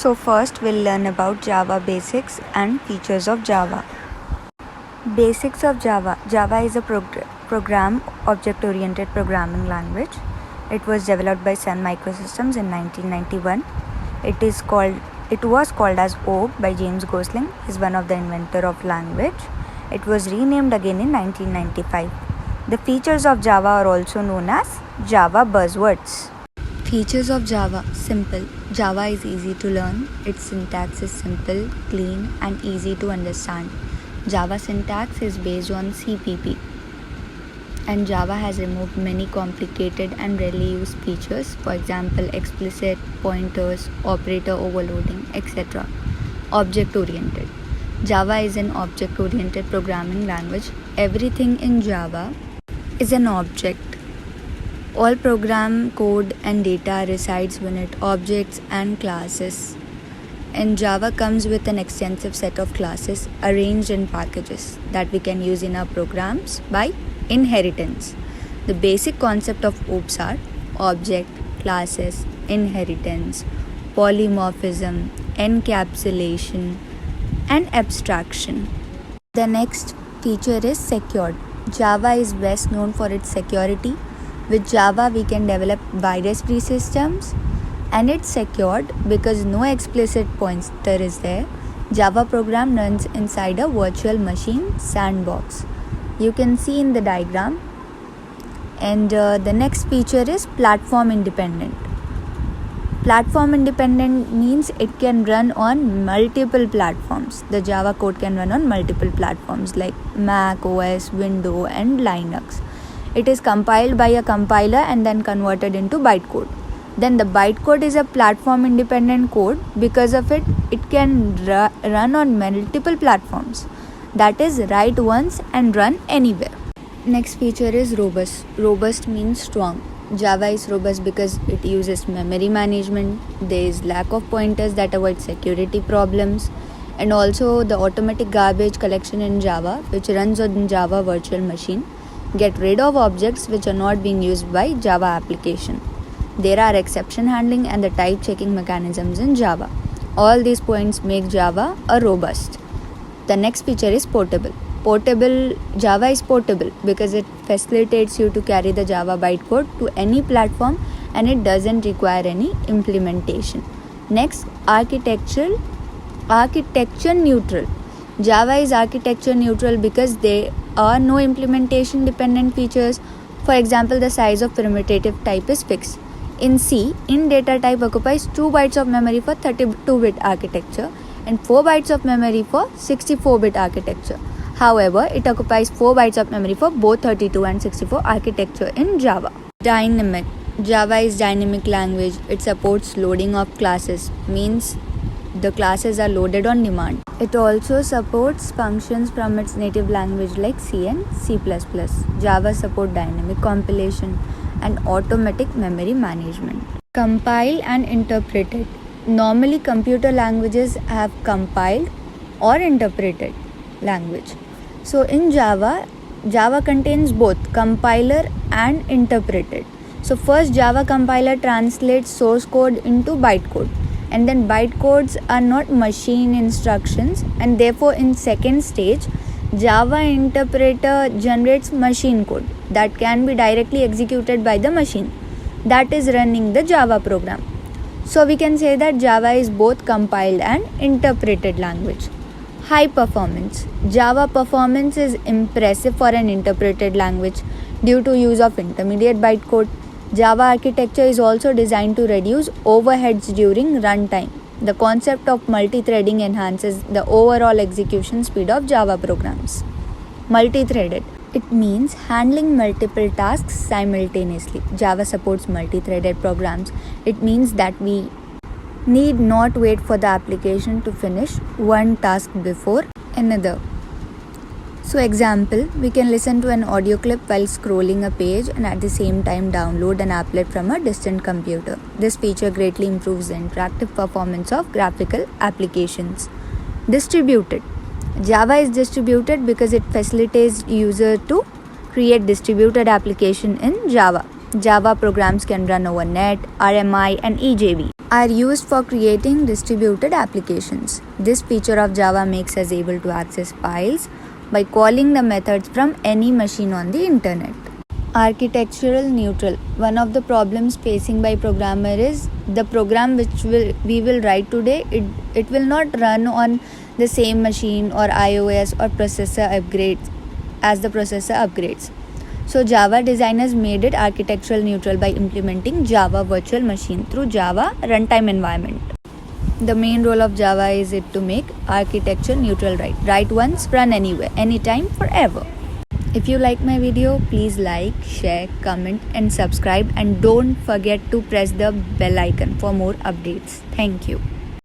So first we'll learn about Java basics and features of Java. Basics of Java. Java is a program object-oriented programming language. It was developed by Sun Microsystems in 1991. It was called as OG by James Gosling. He's one of the inventor of language. It was renamed again in 1995. The features of Java are also known as Java buzzwords. Features of Java. Simple. Java is easy to learn. Its syntax is simple, clean, and easy to understand. Java syntax is based on CPP. And Java has removed many complicated and rarely used features, for example, explicit, pointers, operator overloading, etc. Object-oriented. Java is an object-oriented programming language. Everything in Java is an object. All program code and data resides within objects and classes. And Java comes with an extensive set of classes arranged in packages that we can use in our programs by inheritance. The basic concept of OOPs are object, classes, inheritance, polymorphism, encapsulation, and abstraction. The next feature is secured. Java is best known for its security. With Java, we can develop virus-free systems, and it's secured because no explicit pointer is there. Java program runs inside a virtual machine sandbox. You can see in the diagram. And the next feature is platform independent. Platform independent means it can run on multiple platforms. The Java code can run on multiple platforms like Mac OS, Windows, and Linux. It is compiled by a compiler and then converted into bytecode. Then the bytecode is a platform independent code. Because of it, it can run on multiple platforms. That is, write once and run anywhere. Next feature is robust. Robust means strong. Java is robust because it uses memory management. There is lack of pointers that avoid security problems. And also the automatic garbage collection in Java, which runs on Java virtual machine, get rid of objects which are not being used by Java application. There are exception handling and the type checking mechanisms in Java. All these points make Java a robust. The next feature is portable. Java is portable because it facilitates you to carry the Java bytecode to any platform and it doesn't require any implementation. Next, architecture neutral. Java is architecture neutral because there are no implementation dependent features. For example, the size of primitive type is fixed. In C, int data type occupies 2 bytes of memory for 32-bit architecture and 4 bytes of memory for 64-bit architecture. However, it occupies 4 bytes of memory for both 32 and 64 architecture in Java. Dynamic. Java is dynamic language. It supports loading of classes, means the classes are loaded on demand. It also supports functions from its native language like C and C++. Java supports dynamic compilation and automatic memory management. Compile and interpreted. Normally, computer languages have compiled or interpreted language. So in Java contains both compiler and interpreted. So first, Java compiler translates source code into bytecode. And then bytecodes are not machine instructions, and therefore in second stage, Java interpreter generates machine code that can be directly executed by the machine that is running the Java program. So we can say that Java is both compiled and interpreted language. High performance. Java performance is impressive for an interpreted language due to use of intermediate bytecode. Java architecture is also designed to reduce overheads during runtime. The concept of multi-threading enhances the overall execution speed of Java programs. Multi-threaded. It means handling multiple tasks simultaneously. Java supports multi-threaded programs. It means that we need not wait for the application to finish one task before another. So example, we can listen to an audio clip while scrolling a page and at the same time download an applet from a distant computer. This feature greatly improves the interactive performance of graphical applications. Distributed. Java is distributed because it facilitates user to create distributed application in Java. Java programs can run over NET, RMI, and EJB. are used for creating distributed applications. This feature of Java makes us able to access files by calling the methods from any machine on the internet. Architectural neutral. One of the problems facing by programmer is the program which we will write today, it will not run on the same machine or iOS or processor upgrades as the processor upgrades. So Java designers made it architectural neutral by implementing Java Virtual Machine through Java Runtime Environment. The main role of Java is it to make architecture neutral, right? Write once, run anywhere, anytime, forever. If you like my video, please like, share, comment and subscribe, and don't forget to press the bell icon for more updates. Thank you.